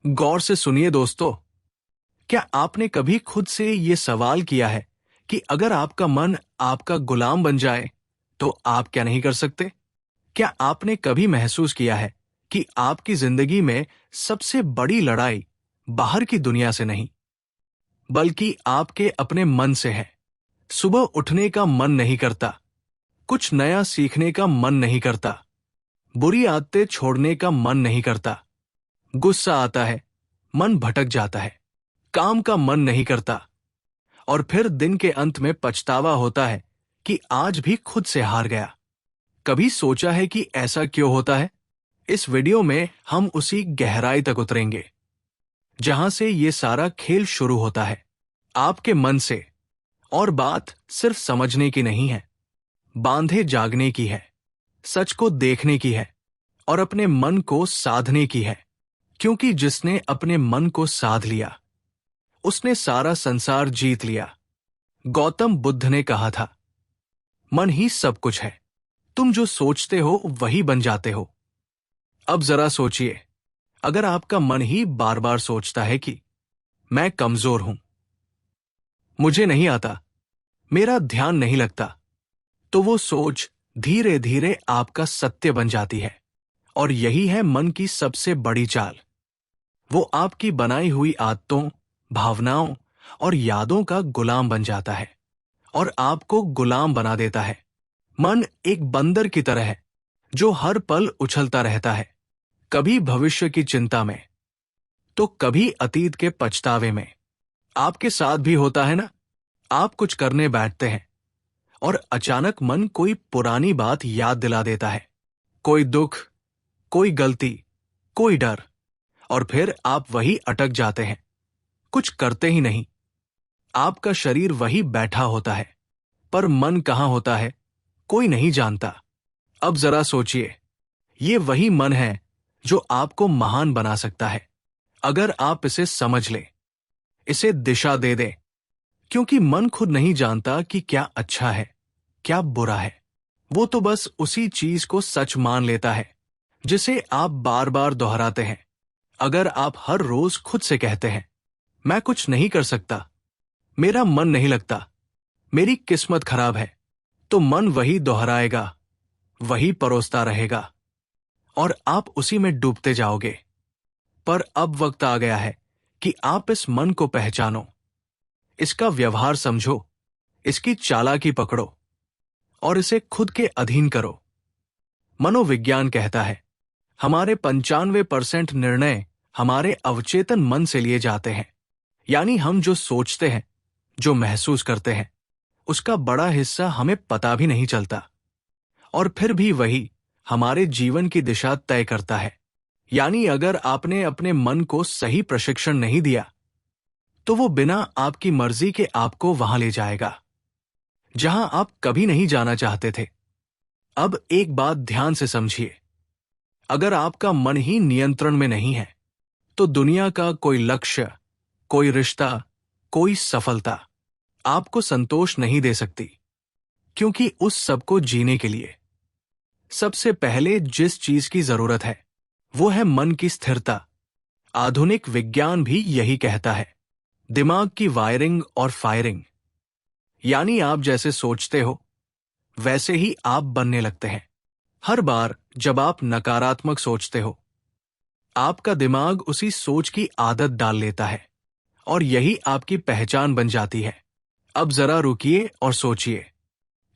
गौर से सुनिए दोस्तों। क्या आपने कभी खुद से ये सवाल किया है कि अगर आपका मन आपका गुलाम बन जाए तो आप क्या नहीं कर सकते? क्या आपने कभी महसूस किया है कि आपकी जिंदगी में सबसे बड़ी लड़ाई बाहर की दुनिया से नहीं, बल्कि आपके अपने मन से है? सुबह उठने का मन नहीं करता, कुछ नया सीखने का मन नहीं करता, बुरी आदतें छोड़ने का मन नहीं करता, गुस्सा आता है, मन भटक जाता है, काम का मन नहीं करता, और फिर दिन के अंत में पछतावा होता है कि आज भी खुद से हार गया। कभी सोचा है कि ऐसा क्यों होता है? इस वीडियो में हम उसी गहराई तक उतरेंगे जहां से ये सारा खेल शुरू होता है, आपके मन से। और बात सिर्फ समझने की नहीं है, बांधे जागने की है, सच को देखने की है और अपने मन को साधने की है। क्योंकि जिसने अपने मन को साध लिया उसने सारा संसार जीत लिया। गौतम बुद्ध ने कहा था, मन ही सब कुछ है, तुम जो सोचते हो वही बन जाते हो। अब जरा सोचिए, अगर आपका मन ही बार बार सोचता है कि मैं कमजोर हूं, मुझे नहीं आता, मेरा ध्यान नहीं लगता, तो वो सोच धीरे धीरे आपका सत्य बन जाती है। और यही है मन की सबसे बड़ी चाल। वो आपकी बनाई हुई आदतों, भावनाओं और यादों का गुलाम बन जाता है और आपको गुलाम बना देता है। मन एक बंदर की तरह है जो हर पल उछलता रहता है, कभी भविष्य की चिंता में तो कभी अतीत के पछतावे में। आपके साथ भी होता है ना? आप कुछ करने बैठते हैं और अचानक मन कोई पुरानी बात याद दिला देता है, कोई दुख, कोई गलती, कोई डर, और फिर आप वही अटक जाते हैं, कुछ करते ही नहीं। आपका शरीर वही बैठा होता है, पर मन कहां होता है कोई नहीं जानता। अब जरा सोचिए, ये वही मन है जो आपको महान बना सकता है अगर आप इसे समझ लें, इसे दिशा दे दें। क्योंकि मन खुद नहीं जानता कि क्या अच्छा है, क्या बुरा है। वो तो बस उसी चीज को सच मान लेता है जिसे आप बार बार दोहराते हैं। अगर आप हर रोज खुद से कहते हैं, मैं कुछ नहीं कर सकता, मेरा मन नहीं लगता, मेरी किस्मत खराब है, तो मन वही दोहराएगा, वही परोसता रहेगा और आप उसी में डूबते जाओगे। पर अब वक्त आ गया है कि आप इस मन को पहचानो, इसका व्यवहार समझो, इसकी चालाकी पकड़ो और इसे खुद के अधीन करो। मनोविज्ञान कहता है, हमारे 95% निर्णय हमारे अवचेतन मन से लिए जाते हैं। यानी हम जो सोचते हैं, जो महसूस करते हैं, उसका बड़ा हिस्सा हमें पता भी नहीं चलता, और फिर भी वही हमारे जीवन की दिशा तय करता है। यानी अगर आपने अपने मन को सही प्रशिक्षण नहीं दिया तो वो बिना आपकी मर्जी के आपको वहां ले जाएगा जहां आप कभी नहीं जाना चाहते थे। अब एक बात ध्यान से समझिए, अगर आपका मन ही नियंत्रण में नहीं है तो दुनिया का कोई लक्ष्य, कोई रिश्ता, कोई सफलता आपको संतोष नहीं दे सकती। क्योंकि उस सब को जीने के लिए सबसे पहले जिस चीज की जरूरत है वो है मन की स्थिरता। आधुनिक विज्ञान भी यही कहता है, दिमाग की वायरिंग और फायरिंग। यानी आप जैसे सोचते हो वैसे ही आप बनने लगते हैं। हर बार जब आप नकारात्मक सोचते हो, आपका दिमाग उसी सोच की आदत डाल लेता है और यही आपकी पहचान बन जाती है। अब जरा रुकिए और सोचिए,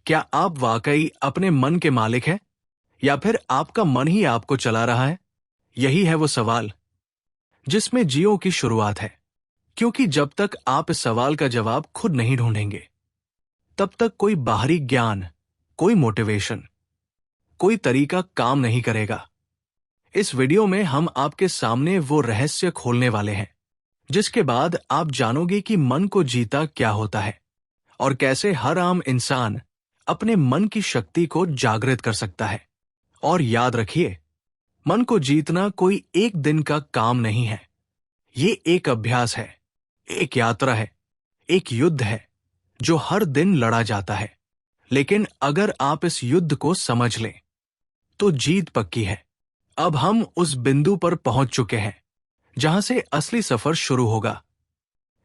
क्या आप वाकई अपने मन के मालिक हैं या फिर आपका मन ही आपको चला रहा है? यही है वो सवाल जिसमें जियो की शुरुआत है। क्योंकि जब तक आप इस सवाल का जवाब खुद नहीं ढूंढेंगे, तब तक कोई बाहरी ज्ञान, कोई मोटिवेशन, कोई तरीका काम नहीं करेगा। इस वीडियो में हम आपके सामने वो रहस्य खोलने वाले हैं जिसके बाद आप जानोगे कि मन को जीता क्या होता है और कैसे हर आम इंसान अपने मन की शक्ति को जागृत कर सकता है। और याद रखिए, मन को जीतना कोई एक दिन का काम नहीं है। ये एक अभ्यास है, एक यात्रा है, एक युद्ध है जो हर दिन लड़ा जाता है। लेकिन अगर आप इस युद्ध को समझ लें तो जीत पक्की है। अब हम उस बिंदु पर पहुंच चुके हैं जहां से असली सफर शुरू होगा।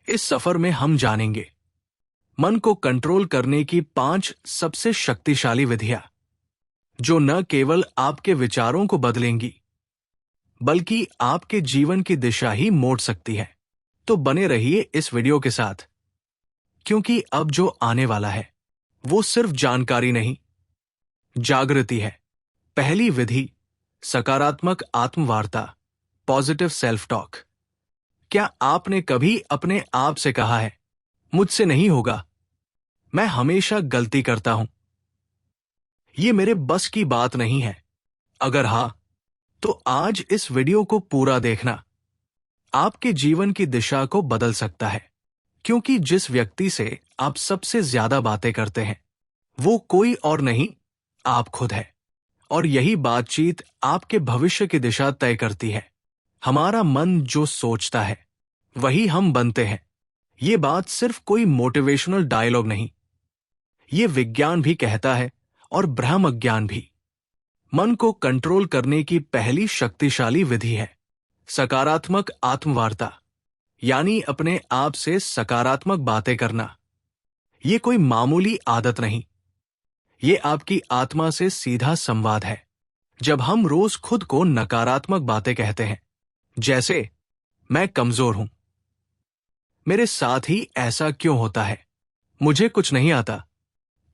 इस सफर में हम जानेंगे मन को कंट्रोल करने की 5 सबसे शक्तिशाली विधियां, जो न केवल आपके विचारों को बदलेंगी बल्कि आपके जीवन की दिशा ही मोड़ सकती है। तो बने रहिए इस वीडियो के साथ, क्योंकि अब जो आने वाला है वो सिर्फ जानकारी नहीं, जागृति है। पहली विधि, सकारात्मक आत्मवार्ता, पॉजिटिव सेल्फ टॉक। क्या आपने कभी अपने आप से कहा है, मुझसे नहीं होगा, मैं हमेशा गलती करता हूं, ये मेरे बस की बात नहीं है? अगर हां, तो आज इस वीडियो को पूरा देखना। आपके जीवन की दिशा को बदल सकता है, क्योंकि जिस व्यक्ति से आप सबसे ज्यादा बातें करते हैं वो कोई और नहीं, आप खुद है। और यही बातचीत आपके भविष्य की दिशा तय करती है। हमारा मन जो सोचता है वही हम बनते हैं। ये बात सिर्फ कोई मोटिवेशनल डायलॉग नहीं, ये विज्ञान भी कहता है और ब्रह्म ज्ञान भी। मन को कंट्रोल करने की पहली शक्तिशाली विधि है सकारात्मक आत्मवार्ता, यानी अपने आप से सकारात्मक बातें करना। ये कोई मामूली आदत नहीं, ये आपकी आत्मा से सीधा संवाद है। जब हम रोज खुद को नकारात्मक बातें कहते हैं, जैसे मैं कमजोर हूं, मेरे साथ ही ऐसा क्यों होता है, मुझे कुछ नहीं आता,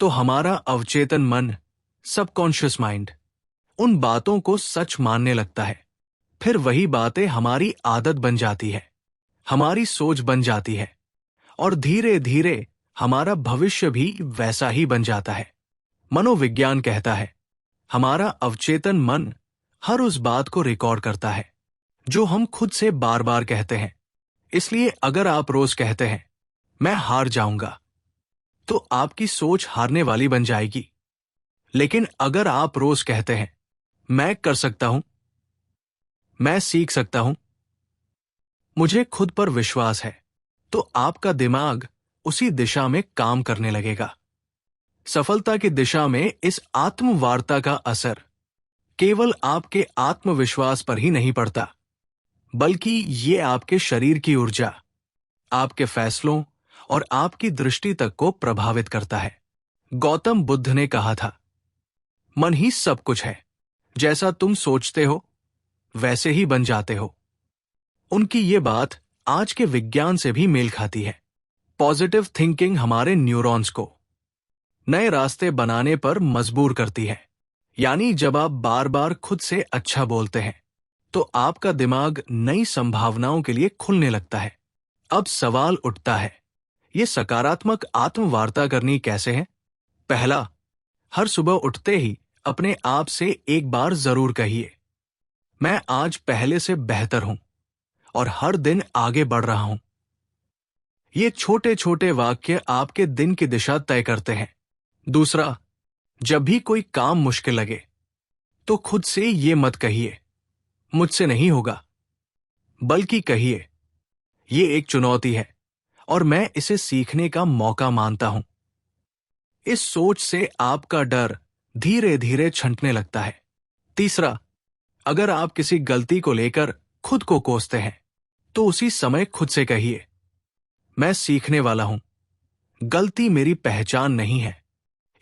तो हमारा अवचेतन मन, सबकॉन्शियस माइंड, उन बातों को सच मानने लगता है। फिर वही बातें हमारी आदत बन जाती है, हमारी सोच बन जाती है, और धीरे धीरे हमारा भविष्य भी वैसा ही बन जाता है। मनोविज्ञान कहता है हमारा अवचेतन मन हर उस बात को रिकॉर्ड करता है जो हम खुद से बार बार कहते हैं। इसलिए अगर आप रोज कहते हैं मैं हार जाऊंगा, तो आपकी सोच हारने वाली बन जाएगी। लेकिन अगर आप रोज कहते हैं मैं कर सकता हूं, मैं सीख सकता हूं, मुझे खुद पर विश्वास है, तो आपका दिमाग उसी दिशा में काम करने लगेगा। सफलता की दिशा में इस आत्मवार्ता का असर केवल आपके आत्मविश्वास पर ही नहीं पड़ता, बल्कि ये आपके शरीर की ऊर्जा, आपके फैसलों और आपकी दृष्टि तक को प्रभावित करता है। गौतम बुद्ध ने कहा था, मन ही सब कुछ है, जैसा तुम सोचते हो वैसे ही बन जाते हो। उनकी ये बात आज के विज्ञान से भी मेल खाती है। पॉजिटिव थिंकिंग हमारे न्यूरॉन्स को नए रास्ते बनाने पर मजबूर करती है। यानी जब आप बार बार खुद से अच्छा बोलते हैं, तो आपका दिमाग नई संभावनाओं के लिए खुलने लगता है। अब सवाल उठता है, ये सकारात्मक आत्मवार्ता करनी कैसे है? पहला, हर सुबह उठते ही अपने आप से एक बार जरूर कहिए, मैं आज पहले से बेहतर हूं और हर दिन आगे बढ़ रहा हूं। ये छोटे छोटे वाक्य आपके दिन की दिशा तय करते हैं। दूसरा, जब भी कोई काम मुश्किल लगे, तो खुद से ये मत कहिए मुझसे नहीं होगा, बल्कि कहिए ये एक चुनौती है और मैं इसे सीखने का मौका मानता हूं। इस सोच से आपका डर धीरे धीरे छंटने लगता है। तीसरा, अगर आप किसी गलती को लेकर खुद को कोसते हैं, तो उसी समय खुद से कहिए, मैं सीखने वाला हूं, गलती मेरी पहचान नहीं है।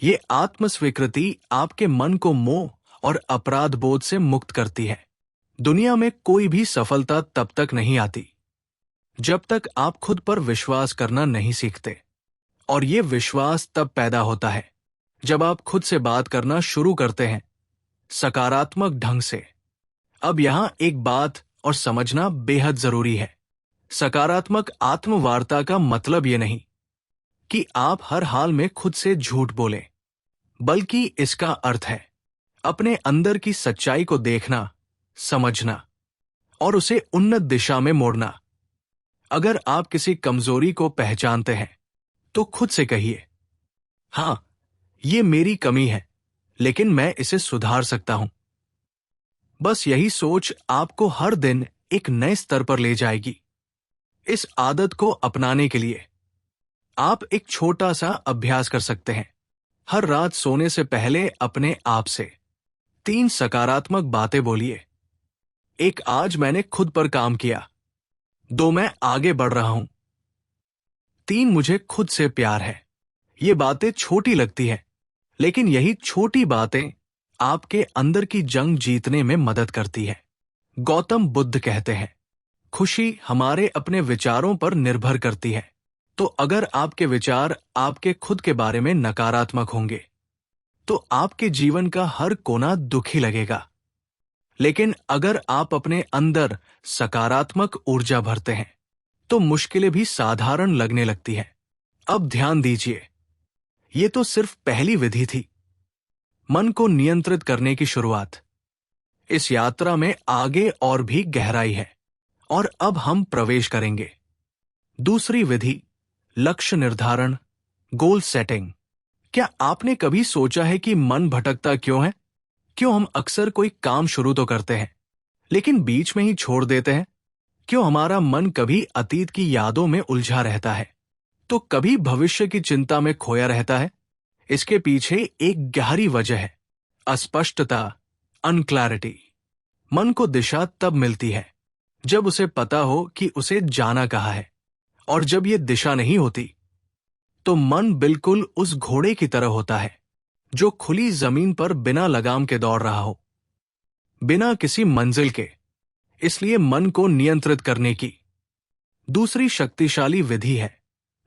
ये आत्मस्वीकृति आपके मन को मोह और अपराध बोध से मुक्त करती है। दुनिया में कोई भी सफलता तब तक नहीं आती जब तक आप खुद पर विश्वास करना नहीं सीखते, और ये विश्वास तब पैदा होता है जब आप खुद से बात करना शुरू करते हैं सकारात्मक ढंग से। अब यहां एक बात और समझना बेहद जरूरी है, सकारात्मक आत्मवार्ता का मतलब ये नहीं कि आप हर हाल में खुद से झूठ बोलें, बल्कि इसका अर्थ है अपने अंदर की सच्चाई को देखना, समझना और उसे उन्नत दिशा में मोड़ना। अगर आप किसी कमजोरी को पहचानते हैं, तो खुद से कहिए, हां, ये मेरी कमी है, लेकिन मैं इसे सुधार सकता हूं। बस यही सोच आपको हर दिन एक नए स्तर पर ले जाएगी। इस आदत को अपनाने के लिए आप एक छोटा सा अभ्यास कर सकते हैं। हर रात सोने से पहले अपने आप से 3 सकारात्मक बातें बोलिए। एक, आज मैंने खुद पर काम किया। 2 मैं आगे बढ़ रहा हूं। 3 मुझे खुद से प्यार है। ये बातें छोटी लगती है, लेकिन यही छोटी बातें आपके अंदर की जंग जीतने में मदद करती है। गौतम बुद्ध कहते हैं, खुशी हमारे अपने विचारों पर निर्भर करती है। तो अगर आपके विचार आपके खुद के बारे में नकारात्मक होंगे, तो आपके जीवन का हर कोना दुखी लगेगा। लेकिन अगर आप अपने अंदर सकारात्मक ऊर्जा भरते हैं, तो मुश्किलें भी साधारण लगने लगती है। अब ध्यान दीजिए, ये तो सिर्फ पहली विधि थी, मन को नियंत्रित करने की शुरुआत। इस यात्रा में आगे और भी गहराई है, और अब हम प्रवेश करेंगे। दूसरी विधि, लक्ष्य निर्धारण, गोल सेटिंग। क्या आपने कभी सोचा है कि मन भटकता क्यों है? क्यों हम अक्सर कोई काम शुरू तो करते हैं, लेकिन बीच में ही छोड़ देते हैं? क्यों हमारा मन कभी अतीत की यादों में उलझा रहता है, तो कभी भविष्य की चिंता में खोया रहता है? इसके पीछे एक गहरी वजह है, अस्पष्टता, अनक्लैरिटी। मन को दिशा तब मिलती है जब उसे पता हो कि उसे जाना कहाँ है, और जब ये दिशा नहीं होती, तो मन बिल्कुल उस घोड़े की तरह होता है जो खुली जमीन पर बिना लगाम के दौड़ रहा हो, बिना किसी मंजिल के। इसलिए मन को नियंत्रित करने की दूसरी शक्तिशाली विधि है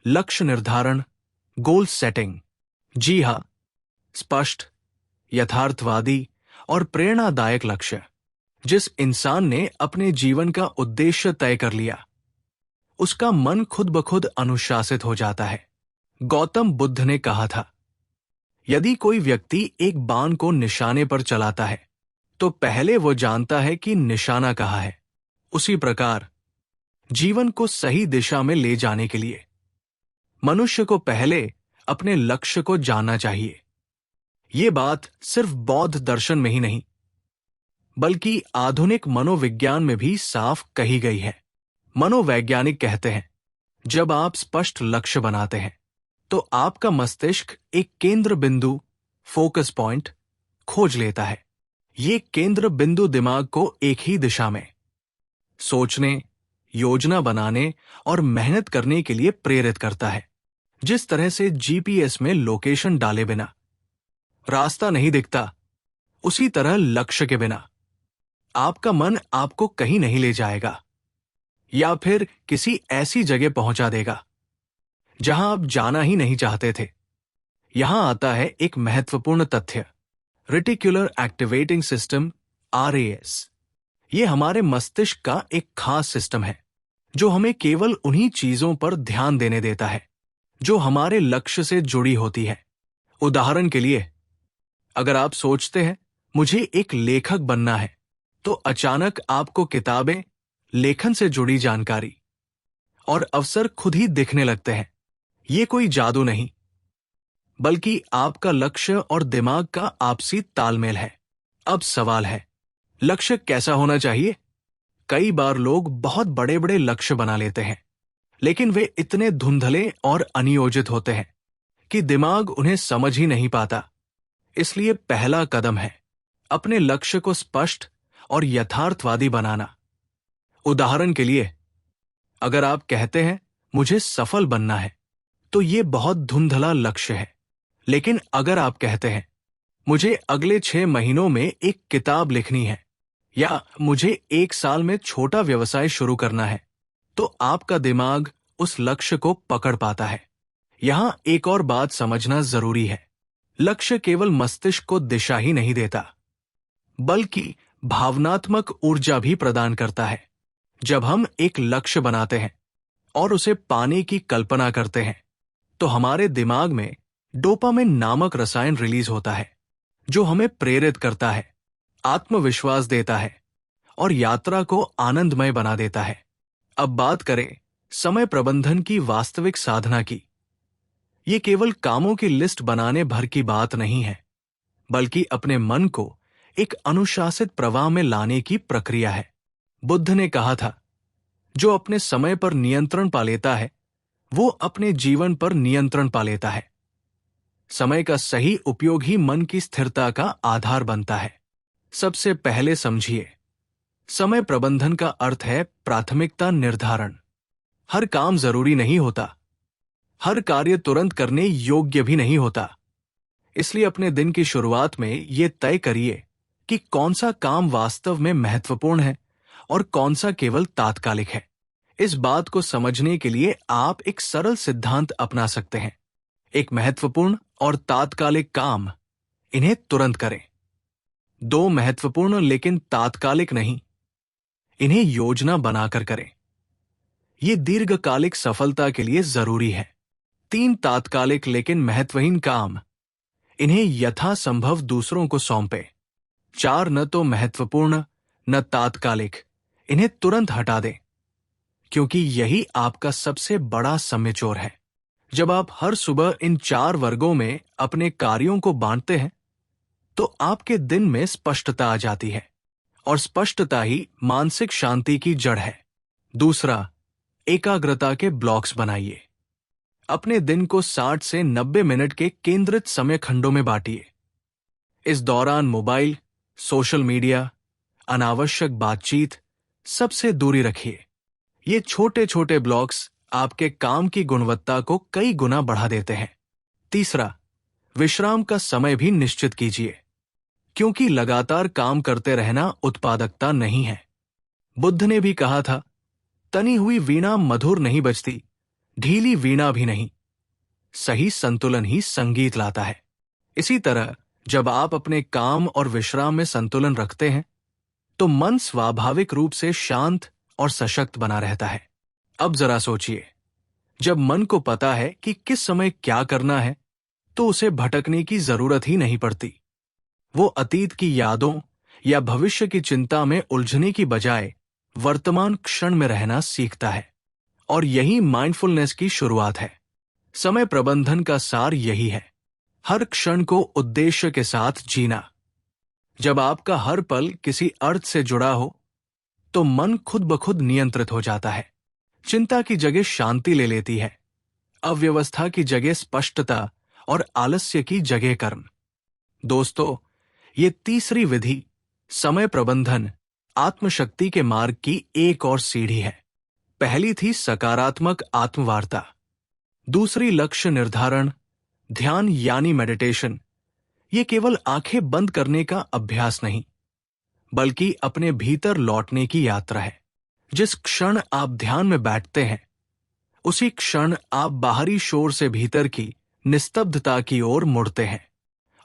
लक्ष्य निर्धारण, गोल सेटिंग। जी हां, स्पष्ट, यथार्थवादी और प्रेरणादायक लक्ष्य। जिस इंसान ने अपने जीवन का उद्देश्य तय कर लिया, उसका मन खुद ब खुद अनुशासित हो जाता है। गौतम बुद्ध ने कहा था, यदि कोई व्यक्ति एक बाण को निशाने पर चलाता है, तो पहले वो जानता है कि निशाना कहाँ है। उसी प्रकार जीवन को सही दिशा में ले जाने के लिए मनुष्य को पहले अपने लक्ष्य को जानना चाहिए। ये बात सिर्फ बौद्ध दर्शन में ही नहीं, बल्कि आधुनिक मनोविज्ञान में भी साफ कही गई है। मनोवैज्ञानिक कहते हैं, जब आप स्पष्ट लक्ष्य बनाते हैं, तो आपका मस्तिष्क एक केंद्र बिंदु, फोकस पॉइंट, खोज लेता है। ये केंद्र बिंदु दिमाग को एक ही दिशा में सोचने, योजना बनाने और मेहनत करने के लिए प्रेरित करता है। जिस तरह से जीपीएस में लोकेशन डाले बिना रास्ता नहीं दिखता, उसी तरह लक्ष्य के बिना आपका मन आपको कहीं नहीं ले जाएगा, या फिर किसी ऐसी जगह पहुंचा देगा जहां आप जाना ही नहीं चाहते थे। यहां आता है एक महत्वपूर्ण तथ्य, रेटिकुलर एक्टिवेटिंग सिस्टम, आरएएस। ये हमारे मस्तिष्क का एक खास सिस्टम है जो हमें केवल उन्हीं चीजों पर ध्यान देने देता है जो हमारे लक्ष्य से जुड़ी होती है। उदाहरण के लिए, अगर आप सोचते हैं मुझे एक लेखक बनना है, तो अचानक आपको किताबें, लेखन से जुड़ी जानकारी और अवसर खुद ही दिखने लगते हैं। ये कोई जादू नहीं, बल्कि आपका लक्ष्य और दिमाग का आपसी तालमेल है। अब सवाल है, लक्ष्य कैसा होना चाहिए? कई बार लोग बहुत बड़े बड़े लक्ष्य बना लेते हैं, लेकिन वे इतने धुंधले और अनियोजित होते हैं कि दिमाग उन्हें समझ ही नहीं पाता। इसलिए पहला कदम है अपने लक्ष्य को स्पष्ट और यथार्थवादी बनाना। उदाहरण के लिए, अगर आप कहते हैं मुझे सफल बनना है, तो ये बहुत धुंधला लक्ष्य है। लेकिन अगर आप कहते हैं मुझे अगले 6 महीनों में एक किताब लिखनी है, या मुझे 1 साल में छोटा व्यवसाय शुरू करना है, तो आपका दिमाग उस लक्ष्य को पकड़ पाता है। यहां एक और बात समझना जरूरी है, लक्ष्य केवल मस्तिष्क को दिशा ही नहीं देता, बल्कि भावनात्मक ऊर्जा भी प्रदान करता है। जब हम एक लक्ष्य बनाते हैं और उसे पाने की कल्पना करते हैं, तो हमारे दिमाग में डोपामिन नामक रसायन रिलीज होता है, जो हमें प्रेरित करता है, आत्मविश्वास देता है और यात्रा को आनंदमय बना देता है। अब बात करें समय प्रबंधन की वास्तविक साधना की। ये केवल कामों की लिस्ट बनाने भर की बात नहीं है, बल्कि अपने मन को एक अनुशासित प्रवाह में लाने की प्रक्रिया है। बुद्ध ने कहा था, जो अपने समय पर नियंत्रण पा लेता है, वो अपने जीवन पर नियंत्रण पा लेता है। समय का सही उपयोग ही मन की स्थिरता का आधार बनता है। सबसे पहले समझिए, समय प्रबंधन का अर्थ है प्राथमिकता निर्धारण। हर काम जरूरी नहीं होता, हर कार्य तुरंत करने योग्य भी नहीं होता। इसलिए अपने दिन की शुरुआत में ये तय करिए कि कौन सा काम वास्तव में महत्वपूर्ण है और कौन सा केवल तात्कालिक है। इस बात को समझने के लिए आप एक सरल सिद्धांत अपना सकते हैं। एक महत्वपूर्ण और तात्कालिक काम, इन्हें तुरंत करें। दो महत्वपूर्ण लेकिन तात्कालिक नहीं, इन्हें योजना बनाकर करें। ये दीर्घकालिक सफलता के लिए जरूरी है। तीन तात्कालिक लेकिन महत्वहीन काम, इन्हें यथासंभव दूसरों को सौंपे। चार न तो महत्वपूर्ण न तात्कालिक, इन्हें तुरंत हटा दें, क्योंकि यही आपका सबसे बड़ा समय चोर है। जब आप हर सुबह इन चार वर्गों में अपने कार्यों को बांटते हैं तो आपके दिन में स्पष्टता आ जाती है, और स्पष्टता ही मानसिक शांति की जड़ है। दूसरा, एकाग्रता के ब्लॉक्स बनाइए। अपने दिन को 60 से 90 मिनट के केंद्रित समय खंडों में बांटिए। इस दौरान मोबाइल, सोशल मीडिया, अनावश्यक बातचीत, सबसे दूरी रखिए। ये छोटे छोटे ब्लॉक्स आपके काम की गुणवत्ता को कई गुना बढ़ा देते हैं। तीसरा, विश्राम का समय भी निश्चित कीजिए, क्योंकि लगातार काम करते रहना उत्पादकता नहीं है। बुद्ध ने भी कहा था, तनी हुई वीणा मधुर नहीं बजती, ढीली वीणा भी नहीं। सही संतुलन ही संगीत लाता है। इसी तरह जब आप अपने काम और विश्राम में संतुलन रखते हैं तो मन स्वाभाविक रूप से शांत और सशक्त बना रहता है। अब जरा सोचिए, जब मन को पता है कि किस समय क्या करना है तो उसे भटकने की जरूरत ही नहीं पड़ती। वो अतीत की यादों या भविष्य की चिंता में उलझने की बजाय वर्तमान क्षण में रहना सीखता है, और यही माइंडफुलनेस की शुरुआत है। समय प्रबंधन का सार यही है, हर क्षण को उद्देश्य के साथ जीना। जब आपका हर पल किसी अर्थ से जुड़ा हो तो मन खुद ब खुद नियंत्रित हो जाता है। चिंता की जगह शांति ले लेती है, अव्यवस्था की जगह स्पष्टता और आलस्य की जगह कर्म। दोस्तों, ये तीसरी विधि, समय प्रबंधन, आत्मशक्ति के मार्ग की एक और सीढ़ी है। पहली थी सकारात्मक आत्मवार्ता, दूसरी लक्ष्य निर्धारण, ध्यान यानी मेडिटेशन। ये केवल आंखें बंद करने का अभ्यास नहीं, बल्कि अपने भीतर लौटने की यात्रा है। जिस क्षण आप ध्यान में बैठते हैं उसी क्षण आप बाहरी शोर से भीतर की निस्तब्धता की ओर मुड़ते हैं,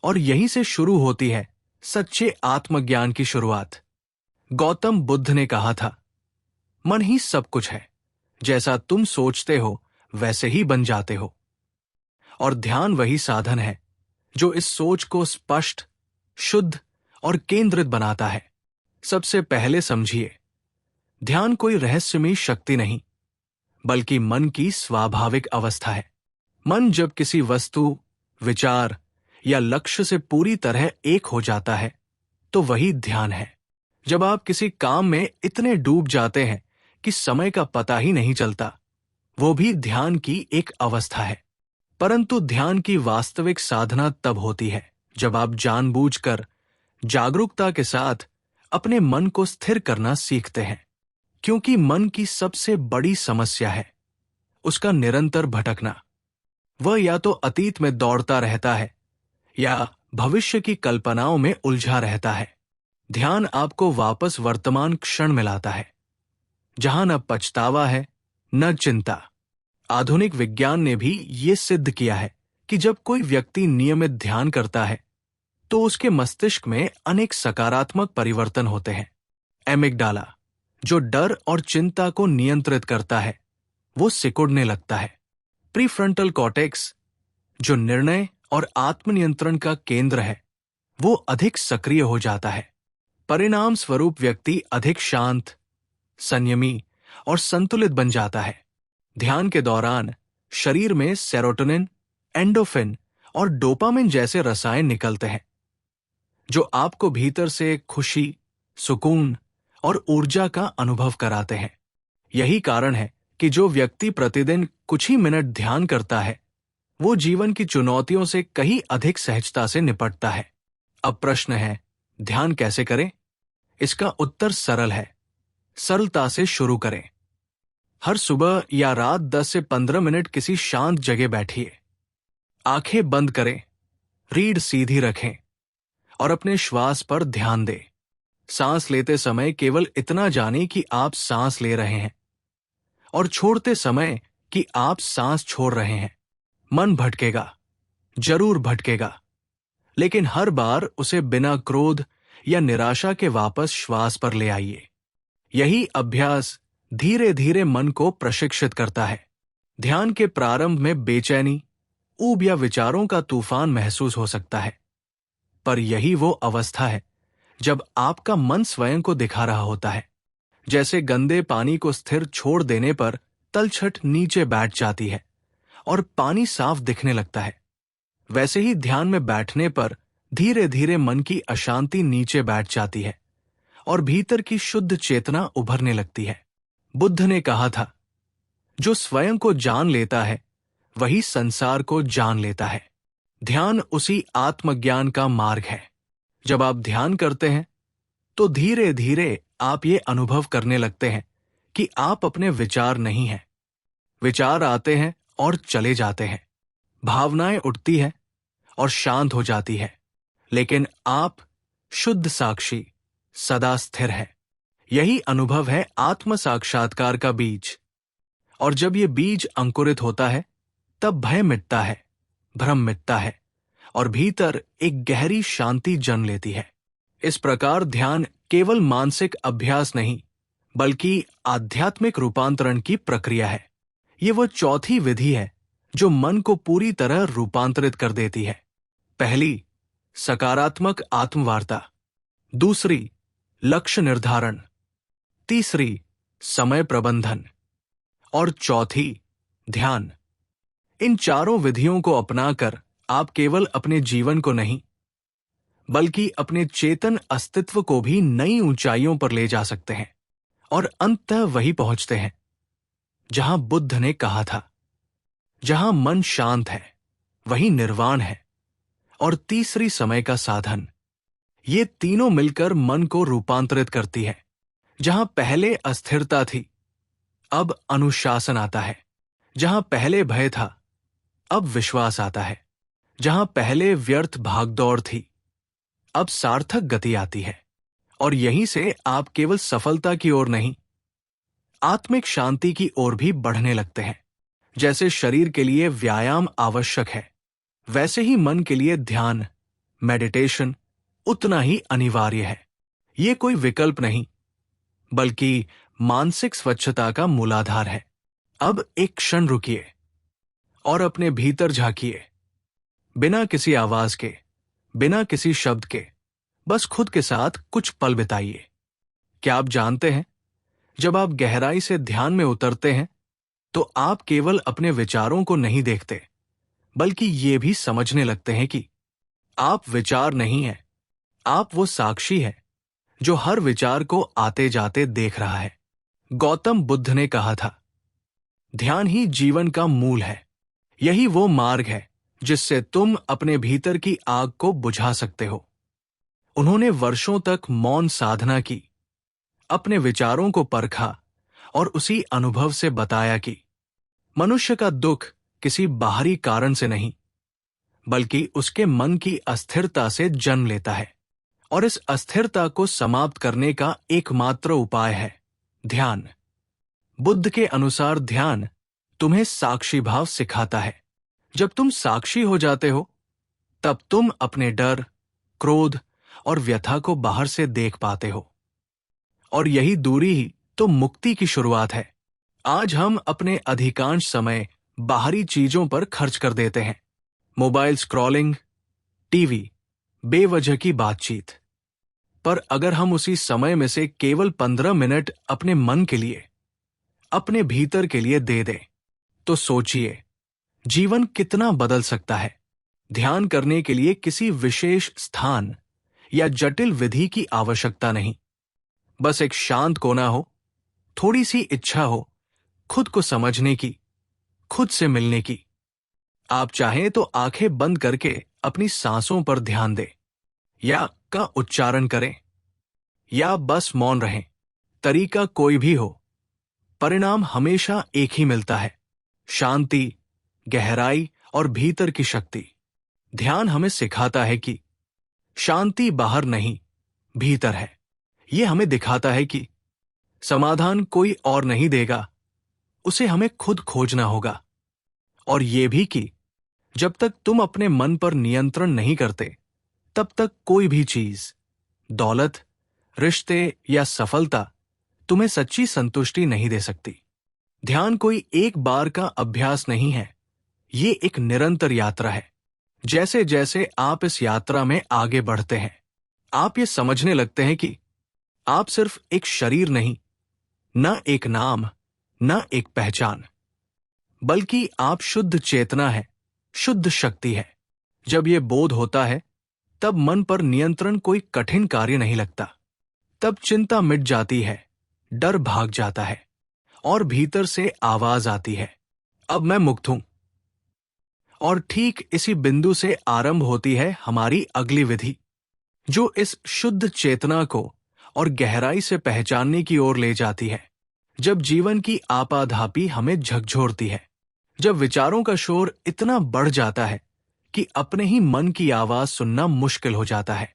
और यहीं से शुरू होती है सच्चे आत्मज्ञान की शुरुआत। गौतम बुद्ध ने कहा था, मन ही सब कुछ है, जैसा तुम सोचते हो वैसे ही बन जाते हो। और ध्यान वही साधन है जो इस सोच को स्पष्ट, शुद्ध और केंद्रित बनाता है। सबसे पहले समझिए, ध्यान कोई रहस्यमयी शक्ति नहीं, बल्कि मन की स्वाभाविक अवस्था है। मन जब किसी वस्तु, विचार या लक्ष्य से पूरी तरह एक हो जाता है तो वही ध्यान है। जब आप किसी काम में इतने डूब जाते हैं कि समय का पता ही नहीं चलता, वो भी ध्यान की एक अवस्था है। परंतु ध्यान की वास्तविक साधना तब होती है जब आप जानबूझकर, जागरूकता के साथ अपने मन को स्थिर करना सीखते हैं, क्योंकि मन की सबसे बड़ी समस्या है उसका निरंतर भटकना। वह या तो अतीत में दौड़ता रहता है या भविष्य की कल्पनाओं में उलझा रहता है। ध्यान आपको वापस वर्तमान क्षण में लाता है, जहां न पछतावा है न चिंता। आधुनिक विज्ञान ने भी ये सिद्ध किया है कि जब कोई व्यक्ति नियमित ध्यान करता है तो उसके मस्तिष्क में अनेक सकारात्मक परिवर्तन होते हैं। एमिगडाला, जो डर और चिंता को नियंत्रित करता है, वो सिकुड़ने लगता है। प्रीफ्रंटल कॉर्टेक्स, जो निर्णय और आत्मनियंत्रण का केंद्र है, वो अधिक सक्रिय हो जाता है। परिणाम स्वरूप व्यक्ति अधिक शांत, संयमी और संतुलित बन जाता है। ध्यान के दौरान शरीर में सेरोटोनिन, एंडोफिन और डोपामिन जैसे रसायन निकलते हैं, जो आपको भीतर से खुशी, सुकून और ऊर्जा का अनुभव कराते हैं। यही कारण है कि जो व्यक्ति प्रतिदिन कुछ ही मिनट ध्यान करता है, वो जीवन की चुनौतियों से कहीं अधिक सहजता से निपटता है। अब प्रश्न है, ध्यान कैसे करें? इसका उत्तर सरल है, सरलता से शुरू करें। हर सुबह या रात 10 से 15 मिनट किसी शांत जगह बैठिए। आंखें बंद करें, रीढ़ सीधी रखें और अपने श्वास पर ध्यान दें। सांस लेते समय केवल इतना जानें कि आप सांस ले रहे हैं और छोड़ते समय कि आप सांस छोड़ रहे हैं। मन भटकेगा, जरूर भटकेगा, लेकिन हर बार उसे बिना क्रोध या निराशा के वापस श्वास पर ले आइए। यही अभ्यास धीरे धीरे मन को प्रशिक्षित करता है। ध्यान के प्रारंभ में बेचैनी, ऊब या विचारों का तूफान महसूस हो सकता है, पर यही वो अवस्था है जब आपका मन स्वयं को दिखा रहा होता है। जैसे गंदे पानी को स्थिर छोड़ देने पर तलछट नीचे बैठ जाती है और पानी साफ दिखने लगता है, वैसे ही ध्यान में बैठने पर धीरे धीरे मन की अशांति नीचे बैठ जाती है और भीतर की शुद्ध चेतना उभरने लगती है। बुद्ध ने कहा था, जो स्वयं को जान लेता है वही संसार को जान लेता है। ध्यान उसी आत्मज्ञान का मार्ग है। जब आप ध्यान करते हैं तो धीरे धीरे आप ये अनुभव करने लगते हैं कि आप अपने विचार नहीं हैं। विचार आते हैं और चले जाते हैं, भावनाएं उठती हैं और शांत हो जाती है, लेकिन आप शुद्ध साक्षी सदा स्थिर है। यही अनुभव है आत्म साक्षात्कार का बीज। और जब ये बीज अंकुरित होता है तब भय मिटता है, भ्रम मिटता है और भीतर एक गहरी शांति जन्म लेती है। इस प्रकार ध्यान केवल मानसिक अभ्यास नहीं बल्कि आध्यात्मिक रूपांतरण की प्रक्रिया है। ये वो चौथी विधि है जो मन को पूरी तरह रूपांतरित कर देती है। पहली, सकारात्मक आत्मवार्ता। दूसरी, लक्ष्य निर्धारण। तीसरी, समय प्रबंधन। और चौथी, ध्यान। इन चारों विधियों को अपनाकर आप केवल अपने जीवन को नहीं बल्कि अपने चेतन अस्तित्व को भी नई ऊंचाइयों पर ले जा सकते हैं और अंततः वही पहुंचते हैं जहां बुद्ध ने कहा था, जहां मन शांत है वही निर्वाण है। और तीसरी, समय का साधन। ये तीनों मिलकर मन को रूपांतरित करती है। जहां पहले अस्थिरता थी अब अनुशासन आता है। जहां पहले भय था अब विश्वास आता है। जहां पहले व्यर्थ भागदौड़ थी अब सार्थक गति आती है। और यहीं से आप केवल सफलता की ओर नहीं, आत्मिक शांति की ओर भी बढ़ने लगते हैं। जैसे शरीर के लिए व्यायाम आवश्यक है, वैसे ही मन के लिए ध्यान, मेडिटेशन उतना ही अनिवार्य है। ये कोई विकल्प नहीं बल्कि मानसिक स्वच्छता का मूलाधार है। अब एक क्षण रुकिए और अपने भीतर झांकिए, बिना किसी आवाज के, बिना किसी शब्द के, बस खुद के साथ कुछ पल बिताइए। क्या आप जानते हैं, जब आप गहराई से ध्यान में उतरते हैं तो आप केवल अपने विचारों को नहीं देखते बल्कि ये भी समझने लगते हैं कि आप विचार नहीं हैं, आप वो साक्षी हैं जो हर विचार को आते जाते देख रहा है। गौतम बुद्ध ने कहा था, ध्यान ही जीवन का मूल है। यही वो मार्ग है जिससे तुम अपने भीतर की आग को बुझा सकते हो। उन्होंने वर्षों तक मौन साधना की, अपने विचारों को परखा और उसी अनुभव से बताया कि मनुष्य का दुख किसी बाहरी कारण से नहीं बल्कि उसके मन की अस्थिरता से जन्म लेता है। और इस अस्थिरता को समाप्त करने का एकमात्र उपाय है ध्यान। बुद्ध के अनुसार ध्यान तुम्हें साक्षी भाव सिखाता है। जब तुम साक्षी हो जाते हो तब तुम अपने डर, क्रोध और व्यथा को बाहर से देख पाते हो। और यही दूरी ही तो मुक्ति की शुरुआत है। आज हम अपने अधिकांश समय बाहरी चीजों पर खर्च कर देते हैं, मोबाइल स्क्रॉलिंग, टीवी, बेवजह की बातचीत। पर अगर हम उसी समय में से केवल 15 मिनट अपने मन के लिए, अपने भीतर के लिए दे दें, तो सोचिए जीवन कितना बदल सकता है। ध्यान करने के लिए किसी विशेष स्थान या जटिल विधि की आवश्यकता नहीं, बस एक शांत कोना हो, थोड़ी सी इच्छा हो खुद को समझने की, खुद से मिलने की। आप चाहें तो आंखें बंद करके अपनी सांसों पर ध्यान दें या का उच्चारण करें या बस मौन रहें। तरीका कोई भी हो, परिणाम हमेशा एक ही मिलता है, शांति, गहराई और भीतर की शक्ति। ध्यान हमें सिखाता है कि शांति बाहर नहीं, भीतर है। यह हमें दिखाता है कि समाधान कोई और नहीं देगा, उसे हमें खुद खोजना होगा। और यह भी कि जब तक तुम अपने मन पर नियंत्रण नहीं करते, तब तक कोई भी चीज, दौलत, रिश्ते या सफलता तुम्हें सच्ची संतुष्टि नहीं दे सकती। ध्यान कोई एक बार का अभ्यास नहीं है, ये एक निरंतर यात्रा है। जैसे जैसे आप इस यात्रा में आगे बढ़ते हैं, आप ये समझने लगते हैं कि आप सिर्फ एक शरीर नहीं, न एक नाम, न एक पहचान, बल्कि आप शुद्ध चेतना है, शुद्ध शक्ति है। जब यह बोध होता है, तब मन पर नियंत्रण कोई कठिन कार्य नहीं लगता। तब चिंता मिट जाती है, डर भाग जाता है और भीतर से आवाज आती है, अब मैं मुक्त हूं। और ठीक इसी बिंदु से आरंभ होती है हमारी अगली विधि, जो इस शुद्ध चेतना को और गहराई से पहचानने की ओर ले जाती है। जब जीवन की आपाधापी हमें झकझोरती है, जब विचारों का शोर इतना बढ़ जाता है कि अपने ही मन की आवाज सुनना मुश्किल हो जाता है,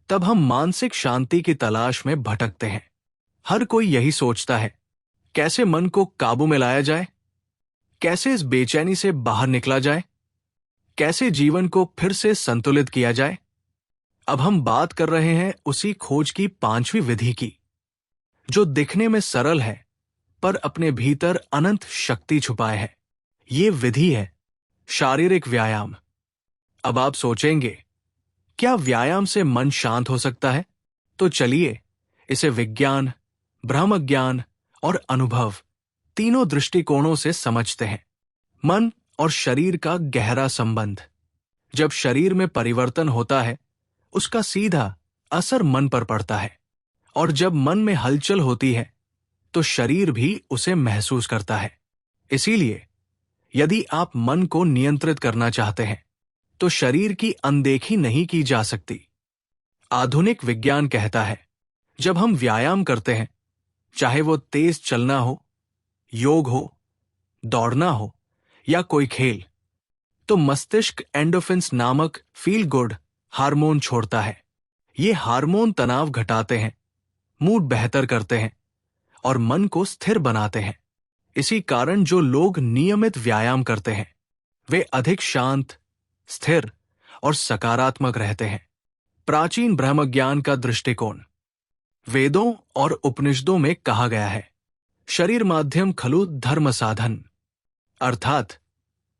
तब हम मानसिक शांति की तलाश में भटकते हैं। हर कोई यही सोचता है, कैसे मन को काबू में लाया जाए, कैसे इस बेचैनी से बाहर निकला जाए, कैसे जीवन को फिर से संतुलित किया जाए। अब हम बात कर रहे हैं उसी खोज की 5वीं विधि की, जो दिखने में सरल है पर अपने भीतर अनंत शक्ति छुपाए है। ये विधि है शारीरिक व्यायाम। अब आप सोचेंगे, क्या व्यायाम से मन शांत हो सकता है? तो चलिए इसे विज्ञान, ब्रह्मज्ञान और अनुभव तीनों दृष्टिकोणों से समझते हैं। मन और शरीर का गहरा संबंध। जब शरीर में परिवर्तन होता है, उसका सीधा असर मन पर पड़ता है, और जब मन में हलचल होती है तो शरीर भी उसे महसूस करता है। इसीलिए यदि आप मन को नियंत्रित करना चाहते हैं, तो शरीर की अनदेखी नहीं की जा सकती। आधुनिक विज्ञान कहता है, जब हम व्यायाम करते हैं, चाहे वो तेज चलना हो, योग हो, दौड़ना हो या कोई खेल, तो मस्तिष्क एंडोफिन्स नामक फील गुड हार्मोन छोड़ता है। ये हार्मोन तनाव घटाते हैं, मूड बेहतर करते हैं और मन को स्थिर बनाते हैं। इसी कारण जो लोग नियमित व्यायाम करते हैं, वे अधिक शांत, स्थिर और सकारात्मक रहते हैं। प्राचीन ब्रह्मज्ञान का दृष्टिकोण। वेदों और उपनिषदों में कहा गया है, शरीर माध्यम खलु धर्म साधन, अर्थात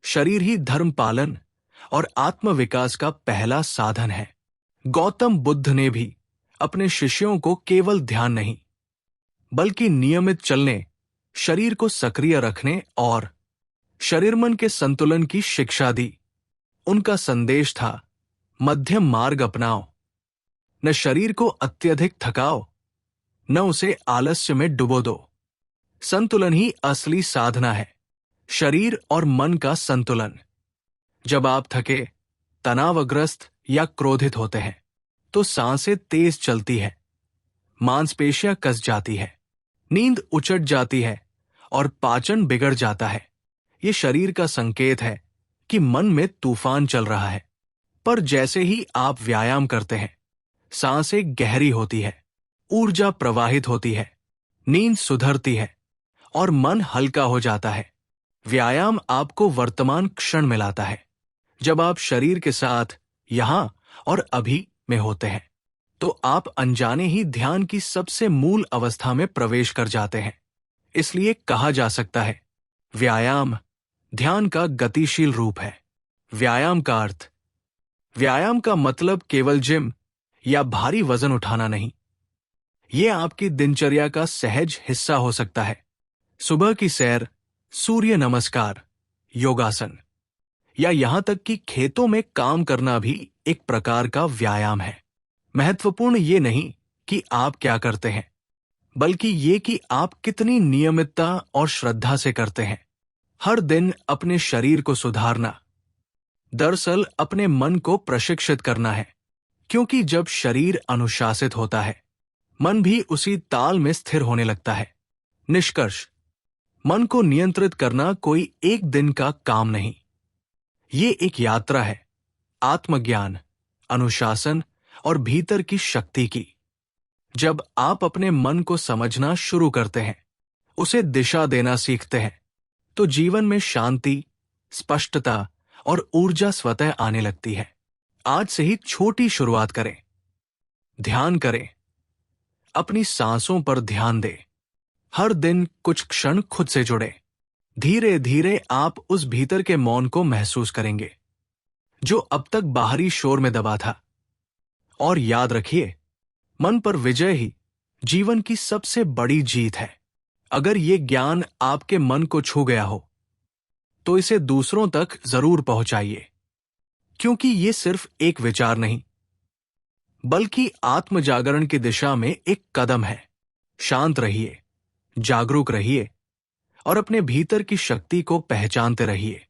शरीर ही धर्म पालन और आत्म विकास का पहला साधन है। गौतम बुद्ध ने भी अपने शिष्यों को केवल ध्यान नहीं, बल्कि नियमित चलने, शरीर को सक्रिय रखने और शरीर मन के संतुलन की शिक्षा दी। उनका संदेश था, मध्यम मार्ग अपनाओ, न शरीर को अत्यधिक थकाओ, न उसे आलस्य में डुबो दो। संतुलन ही असली साधना है, शरीर और मन का संतुलन। जब आप थके, तनावग्रस्त या क्रोधित होते हैं, तो सांसें तेज चलती है, मांसपेशियां कस जाती है, नींद उचट जाती है और पाचन बिगड़ जाता है। ये शरीर का संकेत है कि मन में तूफान चल रहा है। पर जैसे ही आप व्यायाम करते हैं, सांसें गहरी होती है, ऊर्जा प्रवाहित होती है, नींद सुधरती है और मन हल्का हो जाता है। व्यायाम आपको वर्तमान क्षण में लाता है। जब आप शरीर के साथ यहां और अभी में होते हैं, तो आप अनजाने ही ध्यान की सबसे मूल अवस्था में प्रवेश कर जाते हैं। इसलिए कहा जा सकता है, व्यायाम ध्यान का गतिशील रूप है। व्यायाम का अर्थ। व्यायाम का मतलब केवल जिम या भारी वजन उठाना नहीं। यह आपकी दिनचर्या का सहज हिस्सा हो सकता है। सुबह की सैर, सूर्य नमस्कार, योगासन, या यहां तक कि खेतों में काम करना भी एक प्रकार का व्यायाम है। महत्वपूर्ण ये नहीं कि आप क्या करते हैं, बल्कि ये कि आप कितनी नियमितता और श्रद्धा से करते हैं। हर दिन अपने शरीर को सुधारना, दरअसल अपने मन को प्रशिक्षित करना है, क्योंकि जब शरीर अनुशासित होता है, मन भी उसी ताल में स्थिर होने लगता है। निष्कर्ष, मन को नियंत्रित करना कोई एक दिन का काम नहीं। ये एक यात्रा है, आत्मज्ञान, अनुशासन और भीतर की शक्ति की। जब आप अपने मन को समझना शुरू करते हैं, उसे दिशा देना सीखते हैं, तो जीवन में शांति, स्पष्टता और ऊर्जा स्वतः आने लगती है। आज से ही छोटी शुरुआत करें। ध्यान करें, अपनी सांसों पर ध्यान दें, हर दिन कुछ क्षण खुद से जुड़े। धीरे धीरे आप उस भीतर के मौन को महसूस करेंगे जो अब तक बाहरी शोर में दबा था। और याद रखिए, मन पर विजय ही जीवन की सबसे बड़ी जीत है। अगर ये ज्ञान आपके मन को छू गया हो, तो इसे दूसरों तक जरूर पहुंचाइए, क्योंकि ये सिर्फ एक विचार नहीं, बल्कि आत्म जागरण की दिशा में एक कदम है। शांत रहिए, जागरूक रहिए और अपने भीतर की शक्ति को पहचानते रहिए।